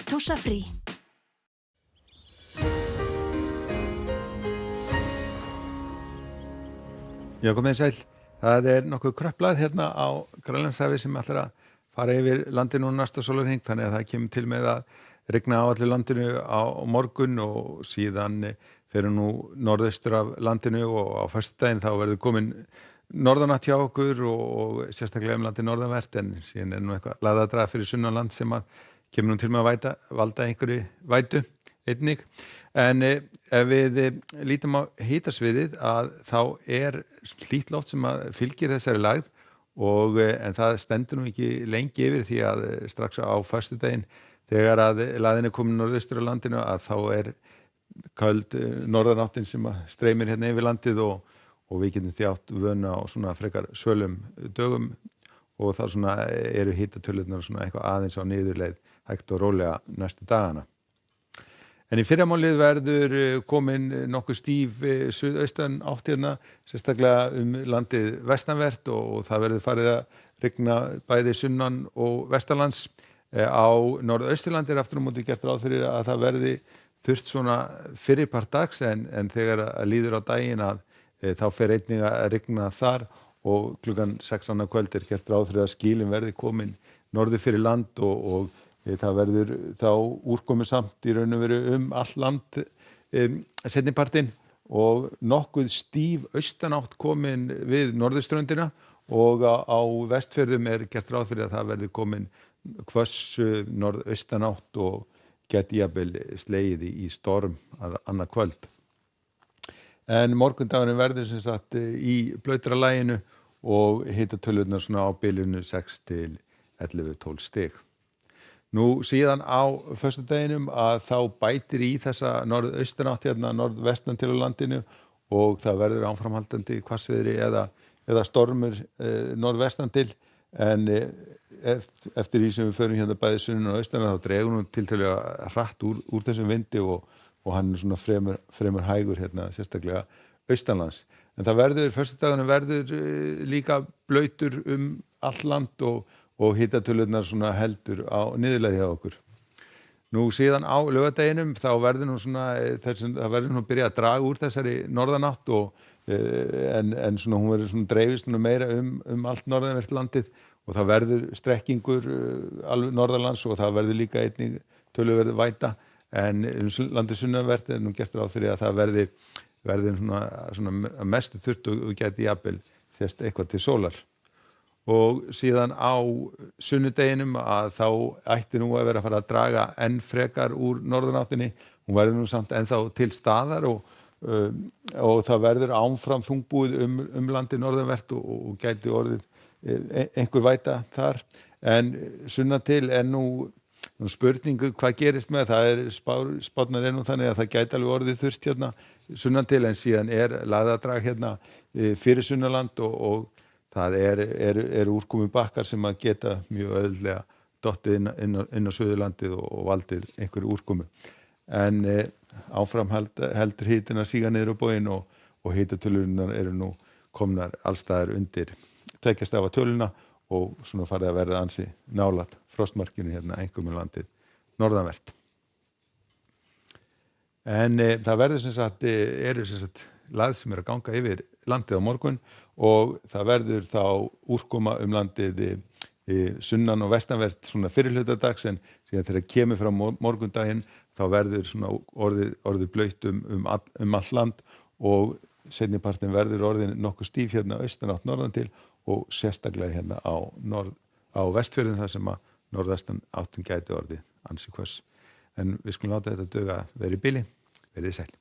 Laktósa frí. Já, komið sæl. Það nokkuð kröpplað hérna á Grænlandshafi sem ætlar að fara yfir landinu næsta sólarhring, þannig að það kemur til með að rigna á allir landinu á morgun og síðan fer nú norðaustur af landinu og á föstudaginn þá verður komin norðanátt hjá okkur og sérstaklega landið norðanvert, en síðan nú eitthvað lagðadrag fyrir sunnanland sem að kemur nú til með að valda einhverju vætu einnig. En ef við lítum á hitasviðið að þá hlýtt loft sem að fylgir þessari lægð og en það stendur nú ekki lengi yfir því að strax á föstudaginn þegar að lægðin komin norðaustur á landinu að þá köld norðanáttin sem að streymir hérna yfir landið og við getum því átt vöna á svona frekar sölum dögum og það svona hitatölurnar svona eitthvað aðeins á niðurleið hægt og rólega næstu dagana. En í fyrramálið verður komin nokkuð stíf suðaustan átt hérna, sérstaklega landið vestanvert og það verður farið að rigna bæði sunnan og vestanlands. Á norðausturlandi aftur á móti gert ráð fyrir að það verði þurrt svona fyrripart dags en þegar að líður á daginn að þá fer einnig að rigna þar og klukkan 6 annað kvöld gert ráð fyrir að skýlin verði komin norður fyrir land og það verður þá úrkomusamt í raun og veru all land seinnipartinn og nokkuð stíf austanátt komin við norðurströndina og á Vestfjörðum gert ráð fyrir að það verði komin hvöss norðaustanátt og gæti jafnvel slegið í storm annað kvöld. En morgundagurinn verður sem sagt í blautra laginu og hitatölurnar svona á bilinu 6 til 11-12 stig. Nú síðan á föstudeginum að þá bætir í þessa norðaustanátt hérna norðvestan til á landinu og það verður áframhaldandi hvassviðri eða stormur norðvestan til en eftir því sem við förum hérna bæði sunnan og austan þá dregur nú tiltölulega hratt úr þessum vindi og hann svona fremur hægur hérna sérstaklega austanlands. En það verður föstudagunum verður líka blautur allt land og hitatölurnar svona heldur á niðurleið hjá okkur. Nú síðan á laugardeginum þá verður nú svona það verður nú byrja að draga úr þessari norðanátt og en svona hún verður svona dreifist meira allt norðanvert landið og það verður strekkingur alveg norðanlands og það verður líka einnig töluverð væta en landið sunnanvert nú gert ráð fyrir að það verði svona mestu þurrt og gæti jafnvel sést eitthvað til sólar. Og síðan á sunnudeginum að þá ætti nú að vera að fara að draga enn frekar úr norðanáttinni. Hún verður nú samt ennþá til staðar og það verður áfram þungbúið landið norðanvert og gæti orðið einhver væta þar. En sunnan til nú spurningu hvað gerist með það spárnar nú þannig að það gæti alveg orðið þurrt hérna sunnan til en síðan lagðadrag hérna fyrir sunnanland og það úrkomu bakkar sem að geta mjög auðveldlega dottið inn á Suðurlandið og valdið einhverju úrkomu. En áfram heldur hitinn að síga niður á bóginn og hitatölurnar nú komnar allstaðar undir 2 stafa töluna og svona farið að verða ansi nálægt frostmarkinu hérna einkum landið norðanvert. En það verður sem sagt lægð sem að ganga yfir landið á morgun og það verður þá úrkoma landið sunnan og vestanvert svona fyrirhluta dags en síðan þegar kemur frá morgundaginn þá verður svona orðið blautt allt land og seinnipartinn verður orðin nokkuð stíf hérna austanátt norðan til og sérstaklega hérna á Vestfjörðum þar sem að norðvestan áttin gæti orðið ansi hvöss. En við skulum láta þetta duga verið í bili, verið sæl.